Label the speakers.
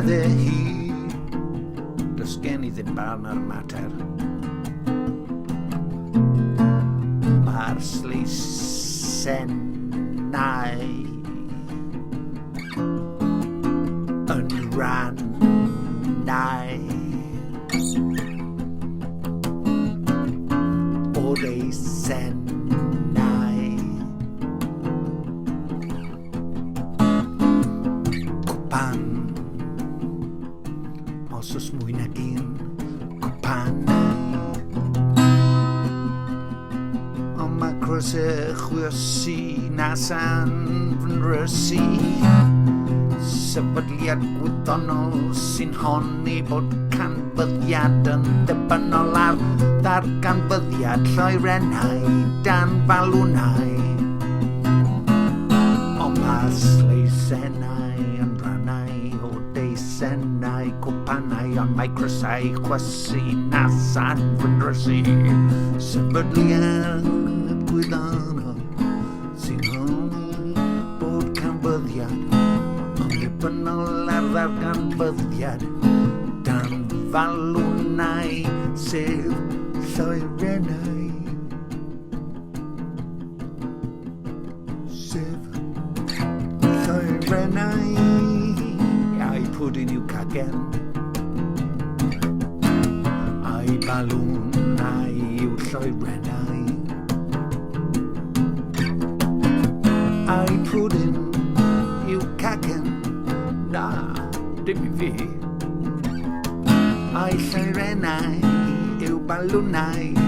Speaker 1: medde hi, does gen I ddim barn ar mater. Mae'r sleisennau yn rannau o'r eisennau. Cwpan, os oes mwy nag un cwpanau. Ond mae crysau chwysu nas anfyn rysu. Sefydliad gwyddonol sy'n honni bod canfyddiad yn debynol ar ddarganfyddiad lloerennau dan falwnau. Ond mae sleisennau yn rannau o deisennau cwpanau, ond mae crysau chwysu nas anfyn rysu. Sefydliad gwyddonol sy'n honni bod canfyddiad dibynol ar ddarganfyddiad dan falwnau sef lloerennau. Sef lloerennau. A'i pwdin yw cacen, a'i balwnau yw lloerennau. A'i pwdin yw cacen, na, dim I fi. A'i lloerennau yw balwnau.